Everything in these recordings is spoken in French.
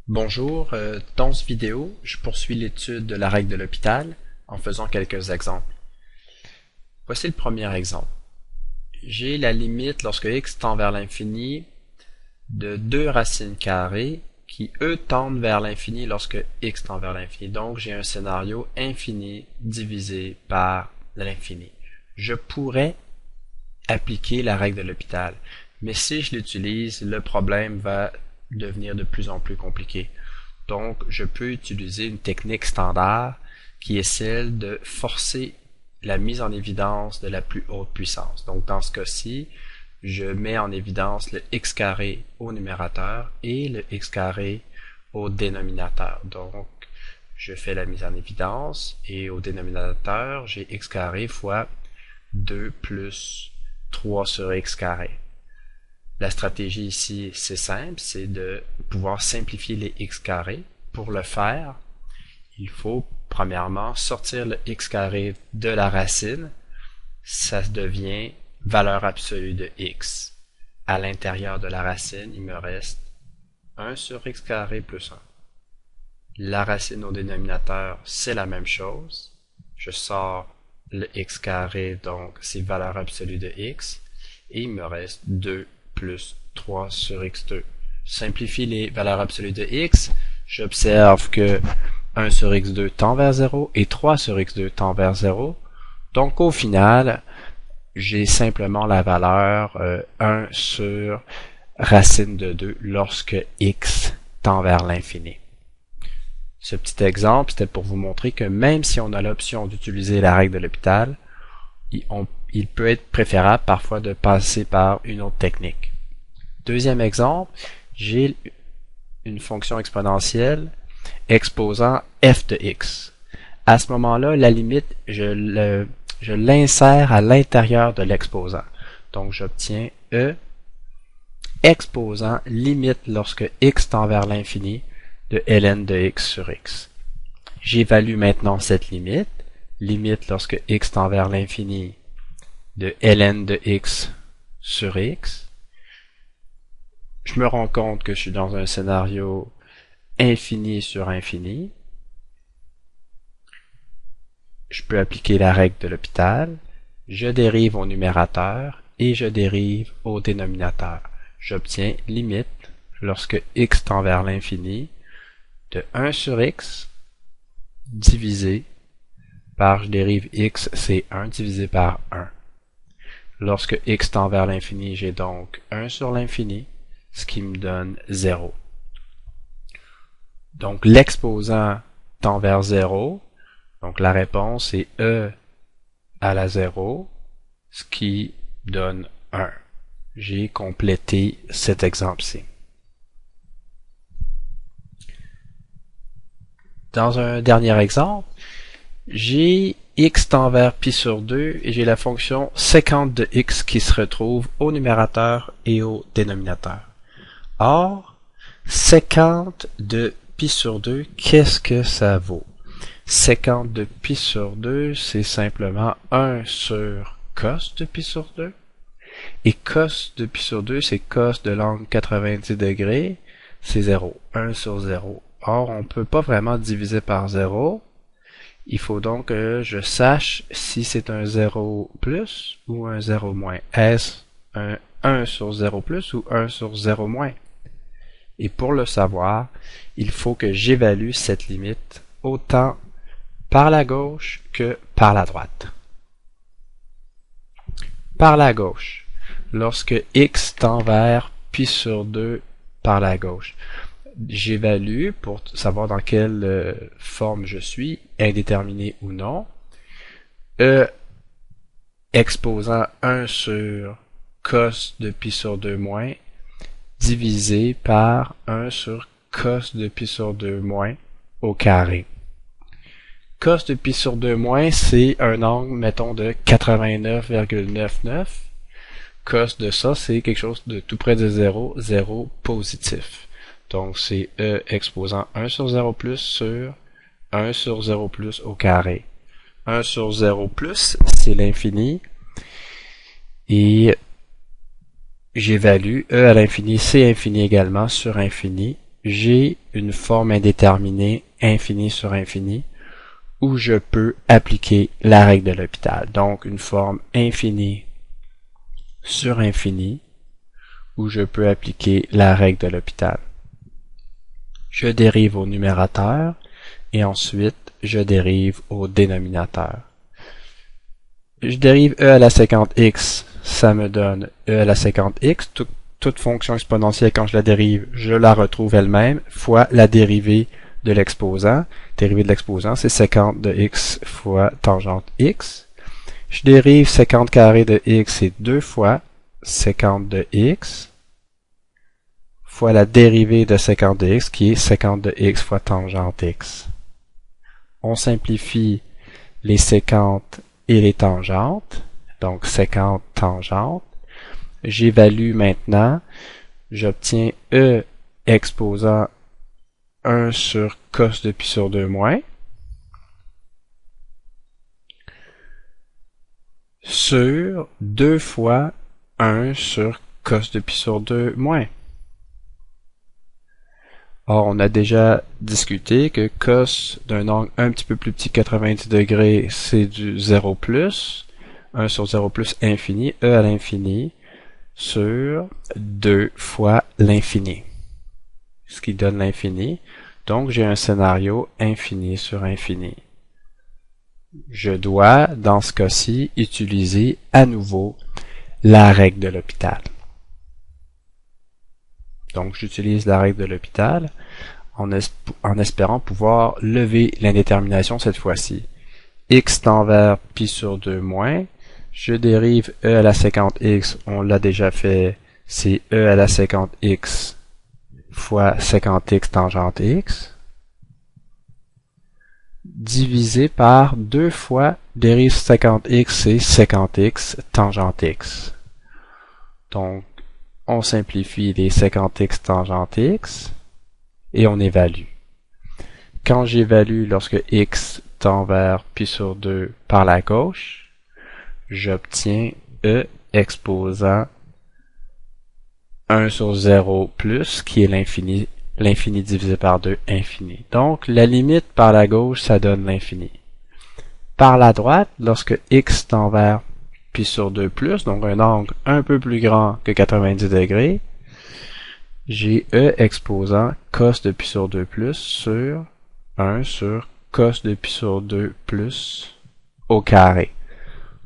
Bonjour, dans cette vidéo, je poursuis l'étude de la règle de l'hôpital en faisant quelques exemples. Voici le premier exemple. J'ai la limite lorsque x tend vers l'infini de deux racines carrées qui, eux, tendent vers l'infini lorsque x tend vers l'infini. Donc, j'ai un scénario infini divisé par l'infini. Je pourrais appliquer la règle de l'hôpital, mais si je l'utilise, le problème va devenir de plus en plus compliqué. Donc, je peux utiliser une technique standard qui est celle de forcer la mise en évidence de la plus haute puissance. Donc, dans ce cas-ci, je mets en évidence le x carré au numérateur et le x carré au dénominateur. Donc, je fais la mise en évidence et au dénominateur, j'ai x carré fois 2 plus 3 sur x carré. La stratégie ici, c'est simple, c'est de pouvoir simplifier les x carrés. Pour le faire, il faut premièrement sortir le x carré de la racine. Ça devient valeur absolue de x. À l'intérieur de la racine, il me reste 1 sur x carré plus 1. La racine au dénominateur, c'est la même chose. Je sors le x carré, donc c'est valeur absolue de x. Et il me reste 2 plus 3 sur x2. Simplifie les valeurs absolues de x. J'observe que 1 sur x2 tend vers 0 et 3 sur x2 tend vers 0. Donc au final, j'ai simplement la valeur 1 sur racine de 2 lorsque x tend vers l'infini. Ce petit exemple, c'était pour vous montrer que même si on a l'option d'utiliser la règle de l'hôpital, il peut être préférable parfois de passer par une autre technique. Deuxième exemple, j'ai une fonction exponentielle exposant f de x. À ce moment-là, la limite, je l'insère à l'intérieur de l'exposant. Donc, j'obtiens e exposant limite lorsque x tend vers l'infini de ln de x sur x. J'évalue maintenant cette limite. Limite lorsque x tend vers l'infini de ln de x sur x. Je me rends compte que je suis dans un scénario infini sur infini. Je peux appliquer la règle de l'hôpital. Je dérive au numérateur et je dérive au dénominateur. J'obtiens limite lorsque x tend vers l'infini de 1 sur x divisé par, je dérive x, c'est 1 divisé par 1. Lorsque x tend vers l'infini, j'ai donc 1 sur l'infini, ce qui me donne 0. Donc l'exposant tend vers 0, donc la réponse est e à la 0, ce qui donne 1. J'ai complété cet exemple-ci. Dans un dernier exemple, j'ai x tend vers pi sur 2 et j'ai la fonction sécante de x qui se retrouve au numérateur et au dénominateur. Or, sécante de pi sur 2, qu'est-ce que ça vaut? Sécante de pi sur 2, c'est simplement 1 sur cos de pi sur 2. Et cos de pi sur 2, c'est cos de l'angle 90 degrés, c'est 0. 1 sur 0. Or, on ne peut pas vraiment diviser par 0. Il faut donc que je sache si c'est un 0 plus ou un 0 moins. Est-ce un 1 sur 0 plus ou 1 sur 0 moins? Et pour le savoir, il faut que j'évalue cette limite autant par la gauche que par la droite. Par la gauche, lorsque x tend vers pi sur 2 par la gauche, j'évalue pour savoir dans quelle forme je suis, indéterminé ou non, e exposant 1 sur cos de pi sur 2 moins divisé par 1 sur cos de pi sur 2 moins au carré. Cos de pi sur 2 moins, c'est un angle, mettons, de 89,99. Cos de ça, c'est quelque chose de tout près de 0, 0 positif. Donc, c'est e exposant 1 sur 0 plus sur 1 sur 0 plus au carré. 1 sur 0 plus, c'est l'infini. Et j'évalue e à l'infini, c'est infini également sur infini. j'ai une forme indéterminée, infini sur infini, où je peux appliquer la règle de L'Hopital. Donc, une forme infinie sur infini, où je peux appliquer la règle de L'Hopital. Je dérive au numérateur, et ensuite, je dérive au dénominateur. Je dérive e à la séquente x, ça me donne e à la séquente x. Toute fonction exponentielle, quand je la dérive, je la retrouve elle-même, fois la dérivée de l'exposant. Dérivée de l'exposant, c'est séquente de x fois tangente x. Je dérive séquente carrée de x, c'est 2 fois séquente de x, fois la dérivée de séquente de x, qui est séquente de x fois tangente x. On simplifie les séquentes et les tangentes, donc séquente, tangente. J'évalue maintenant, j'obtiens e exposant 1 sur cos de pi sur 2 moins, sur 2 fois 1 sur cos de pi sur 2 moins. Or, on a déjà discuté que cos d'un angle un petit peu plus petit que 90 degrés, c'est du 0 plus, 1 sur 0 plus infini, e à l'infini, sur 2 fois l'infini, ce qui donne l'infini. Donc, j'ai un scénario infini sur infini. Je dois, dans ce cas-ci, utiliser à nouveau la règle de L'Hopital. Donc, j'utilise la règle de L'Hopital en espérant pouvoir lever l'indétermination cette fois-ci. X tend vers pi sur 2 moins. Je dérive e à la séquente x, on l'a déjà fait, c'est e à la séquente x fois séquente x tangente x, divisé par 2 fois dérive séquente x, c'est séquente x tangente x. Donc, on simplifie les séquente x tangente x et on évalue. Quand j'évalue lorsque x tend vers pi sur 2 par la gauche, j'obtiens e exposant 1 sur 0 plus, qui est l'infini, l'infini divisé par 2, infini. Donc, la limite par la gauche, ça donne l'infini. Par la droite, lorsque x tend vers pi sur 2 plus, donc un angle un peu plus grand que 90 degrés, j'ai e exposant cos de pi sur 2 plus sur 1 sur cos de pi sur 2 plus au carré.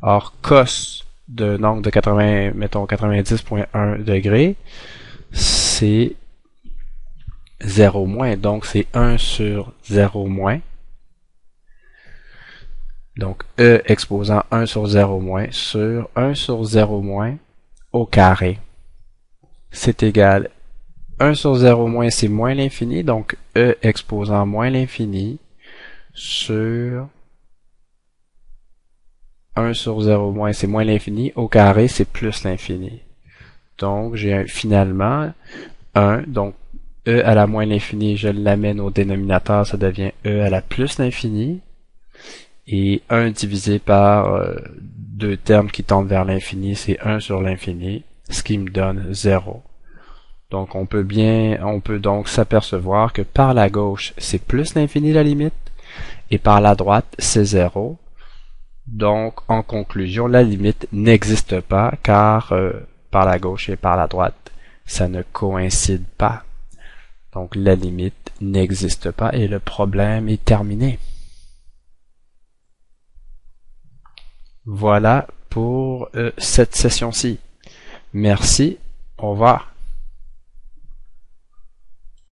Or, cos d'un angle de 90.1 degrés, c'est 0 moins, donc c'est 1 sur 0 moins. Donc, e exposant 1 sur 0 moins sur 1 sur 0 moins au carré. C'est égal. 1 sur 0 moins, c'est moins l'infini, donc e exposant moins l'infini sur 1 sur 0 moins, c'est moins l'infini, au carré, c'est plus l'infini. Donc, j'ai finalement 1, donc e à la moins l'infini, je l'amène au dénominateur, ça devient e à la plus l'infini, et 1 divisé par deux termes qui tendent vers l'infini, c'est 1 sur l'infini, ce qui me donne 0. Donc, on peut donc s'apercevoir que par la gauche, c'est plus l'infini la limite, et par la droite, c'est 0. Donc, en conclusion, la limite n'existe pas, car par la gauche et par la droite, ça ne coïncide pas. Donc, la limite n'existe pas et le problème est terminé. Voilà pour cette session-ci. Merci, au revoir.